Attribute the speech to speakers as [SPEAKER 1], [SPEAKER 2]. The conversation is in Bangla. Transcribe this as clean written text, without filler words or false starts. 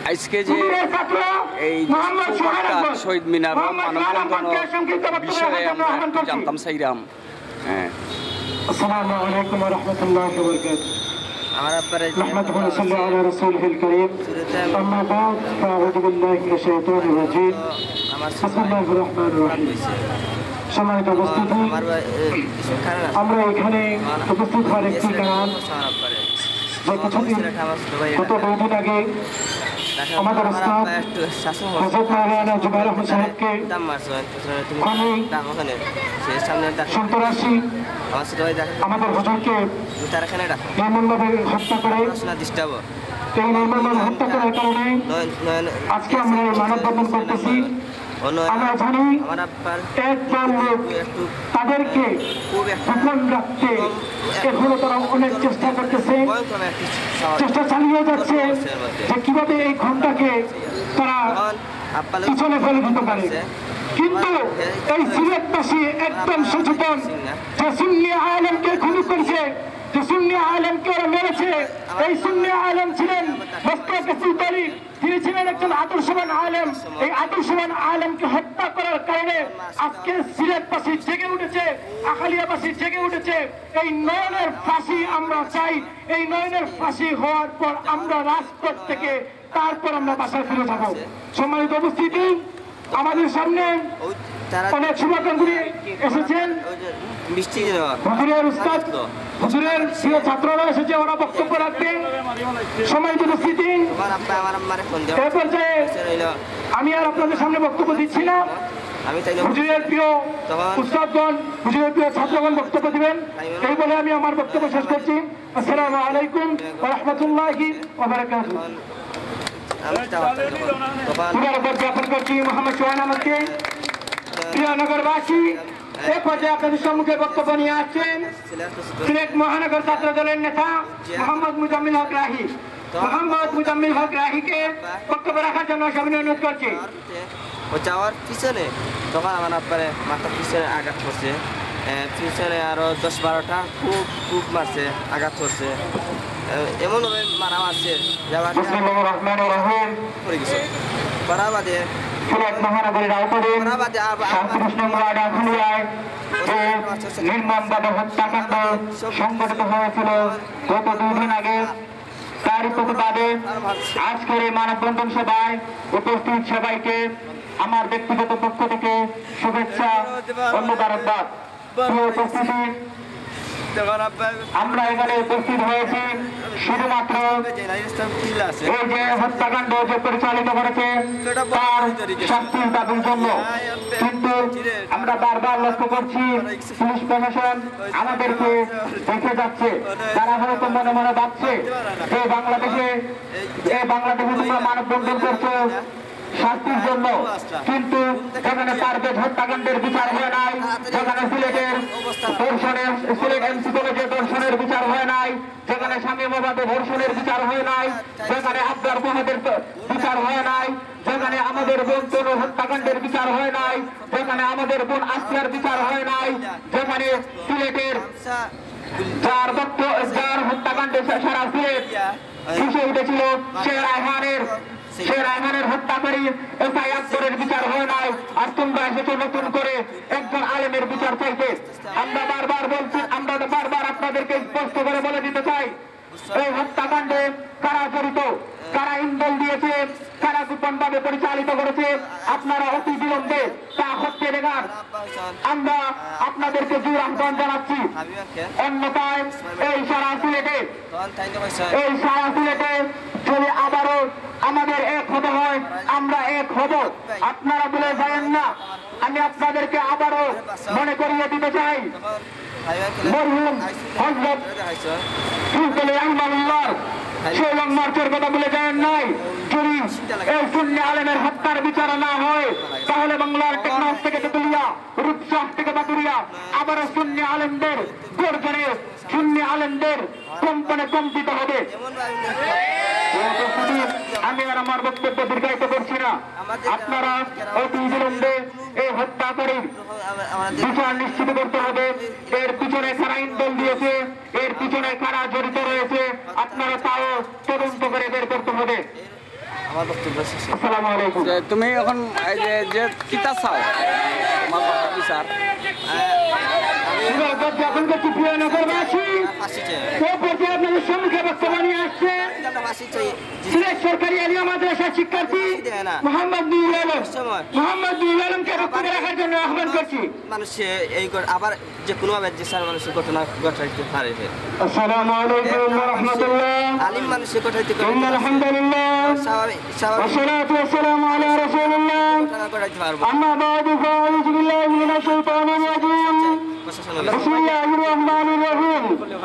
[SPEAKER 1] আজকে যে এই শহীদ মিনার মানববন্ধন বিষয়ে আমরা একটু জানতাম চাইলাম। হ্যাঁ,
[SPEAKER 2] আসসালামু আলাইকুম ওয়া রাহমাতুল্লাহি ওয়া বারাকাতুহু। نحمده ونصلي على رسوله الكريم أما بعد فأعوذ بالله من الشيطان الرجيم بسم الله الرحمن الرحيم। সম্মানিত উপস্থিতি, আমরা এখানে উপস্থিত হওয়ার একটি কারণ গত 2 দিন আগে আমাদের উস্তাদ হযরত মাওলানা জুবাইর আহমদ সাহেবকে সন্ত্রাসী আমাদের হুজুরকে নির্মমভাবে হত্যা করে এই নির্মমভাবে হত্যা করার কারণে আজকে আমরা মানববন্ধন করতেছি। আমরা জানি একদল লোক তাদেরকে গোপন রাখতে এখনো তারা অনেক চেষ্টা করতেছে, চেষ্টা চালিয়ে যাচ্ছে যে কিভাবে এই ঘটনাকে তারা পিছনে ফেলে দিতে পারে। কিন্তু এই সিলেটবাসী একদম সচেতন যে সুন্নি আলেমকে খুন করেছে, যে সুন্নি আলেমকে ওরা মেরেছে। এই সুন্নি আলেম ছিলেন মোস্তফা সুলতানি, তিনি ছিলেন একজন আদর্শবান আলেম। এই আদর্শবান আলেমকে হত্যা করার কারণে আজকে সিলেটবাসী জেগে উঠেছে, আখালিয়াবাসী জেগে উঠেছে। এই নয়নের ফাঁসি আমরা চাই। এই নয়নের ফাঁসি হওয়ার পর আমরা রাজপথ থেকে তারপর আমরা বাসায় ফিরে যাব। সম্মানিত উপস্থিতি, আমাদের সামনে অনেক শুভাকাঙ্ক্ষী এসেছেন। হুজুরের উস্তাদ, হুজুরের প্রিয় ছাত্ররা এসেছে, ওরা বক্তব্য রাখবেন। সম্মানিত উপস্থিতি, এই পর্যায়ে আমি আর আপনাদের সামনে বক্তব্য দিচ্ছি না। হুজুরের প্রিয় উস্তাদগণ, হুজুরের প্রিয় ছাত্রগণ বক্তব্য দিবেন। এই বলে আমি আমার বক্তব্য শেষ করছি। আসসালামু আলাইকুম ওয়া রাহমাতুল্লাহি ওয়া বারাকাতুহু। জ্ঞাপন করছি মোহাম্মদ সোহান আহমদকে। প্রিয় নগরবাসী, এ পর্যায়ে আপনাদের সম্মুখে বক্তব্য নিয়ে আসছেন সিলেট মহানগর ছাত্র দলের নেতা মোহাম্মদ মুজাম্মিল হক রাহি। মোহাম্মদ মুজাম্মিল হক রাহিকে বক্তব্য রাখার জন্য সবিনয় অনুরোধ করছি।
[SPEAKER 3] ও যাওয়ার পিছনে তখন আমার আব্বারে মাথার পিছনে আঘাত করছে, পিছনে আরো 10-12টা খুব মারছে, আঘাত করছে, এমনভাবে মারা মারছে পড়ে গেছে। করা বাদে
[SPEAKER 2] সিলেট মহানগরীর আওতাধীন 37 নম্বর আখালিয়ায় যে নির্মমভাবে হত্যাকাণ্ড সংঘটিত হয়েছিল গত 2 দিন আগে, তারই প্রতিবাদে আজকের এই মানববন্ধন সভায় উপস্থিত সবাইকে আমার ব্যক্তিগত পক্ষ থেকে শুভেচ্ছা ও মোবারকবাদ। উপস্থিতি, আমরা এখানে উপস্থিত হয়েছি শুধুমাত্র এই যে হত্যাকাণ্ড যে পরিচালিত করেছে তার শাস্তির দাবির জন্য। কিন্তু আমরা বারবার লক্ষ্য করছি পুলিশ প্রশাসন আমাদেরকে দেখে যাচ্ছে। তারা হয়তো মনে মনে ভাবছে যে বাংলাদেশে তোমরা মানববন্ধন করছো শাস্তির জন্য, কিন্তু যেখানে পারভেজ হত্যাকাণ্ডের বিচার হয় নাই, যেখানে সিলেটের ধর্ষণের, সিলেট এমসি কলেজের ধর্ষণের বিচার হয় নাই, যেখানে শামীমাবাদে ধর্ষণের বিচার হয় নাই, যেখানে আবদার ফাহাদের বিচার হয় নাই, যেখানে আমাদের বোন তনু হত্যাকাণ্ডের বিচার হয় নাই, যেখানে আমাদের বোন আসিয়ার বিচার হয় নাই, যেখানে সিলেটের যার হত্যাকাণ্ডে সারা সিলেট ভেসে উঠেছিল সে রায়হানের হত্যাকারী এসআই আক্তারের বিচার হয় নাই। আর তোমরা এসেছো নতুন করে একজন আলেমের বিচার চাইতে। আমরা বারবার আপনাদেরকে স্পষ্ট করে বলে দিতে চাই, এই হত্যাকাণ্ডে কারা জড়িত, কারা ইন্ধন দিয়েছে, কারা গোপন ভাবে পরিচালিত করেছে, আপনারা অতি বিলম্বে তা হচ্ছে দেখার আমরা আপনাদেরকে জোর আহ্বান জানাচ্ছি। অন্যথায় এই সারা সিলেটে যদি আবারও আমাদের এক হতে হয়, আমরা এক হব। আপনারা বলে যাবেন না। আমি আপনাদেরকে আবারও মনে করিয়ে দিতে চাই, মরহুম হযরত সেই লং মার্চের কথা বলে যাবেন নাই। যদি এই সুন্নি আলেমের হত্যার বিচার না হয়, তাহলে বাংলার টেকনাফ থেকে তেতুলিয়া, রূপসাহ থেকে বাতুরিয়া আবারও সুন্নি আলেমদের গর্জনে, সুন্নি আলেমদের কম্পনে কম্পিত হবে। আমি আর আমার বক্তব্য দীর্ঘায়িত করছি না। আপনারা অতি বিলম্বে এই হত্যাকারীর বিচার নিশ্চিত করতে হবে। এর পিছনে কারা ইন্ধন দিয়েছে, এর পিছনে কারা জড়িত রয়েছে, আপনারা তাও তদন্ত করে বের করতে হবে।
[SPEAKER 3] আমার বক্তব্য শেষ।
[SPEAKER 2] আসসালামু আলাইকুম।
[SPEAKER 1] যে তুমি এখন এই যে কিতা চাও তোমার বাবা বিচার
[SPEAKER 2] এখনকার কি প্রিয় নগরবাসী
[SPEAKER 3] ফাঁসি চাই,
[SPEAKER 2] এই পর্যায়ে আপনাদের সম্মুখে বক্তব্য নিয়ে আসছে
[SPEAKER 3] আমরা ফাঁসি চাই।
[SPEAKER 2] সিলেট সরকারি আলিয়া মাদ্রাসার শিক্ষার্থী মোহাম্মদ নুরুল আলম। মোহাম্মদ নুরুল আলমকে বক্তব্য রাখার জন্য আহ্বান করছি।
[SPEAKER 3] মানুষে এই আবার যে কোনো ভাবে যে সার মানুষের ঘটনা ঘটাইতে পারে।
[SPEAKER 2] আসসালামু আলাইকুম ওয়া রাহমাতুল্লাহ।
[SPEAKER 3] আলিম মানুষের ঘটাইতে পারে,
[SPEAKER 2] ইন্নাল হামদুলিল্লাহ
[SPEAKER 3] স্বাভাবিক
[SPEAKER 2] والصلاة والسلام على رسول الله
[SPEAKER 3] ঘটনা ঘটাইতে পারবো।
[SPEAKER 2] أما بعد فأعوذ بالله من الشيطان الرجيم
[SPEAKER 3] প্রশাসন
[SPEAKER 2] بسم الله الرحمن الرحيم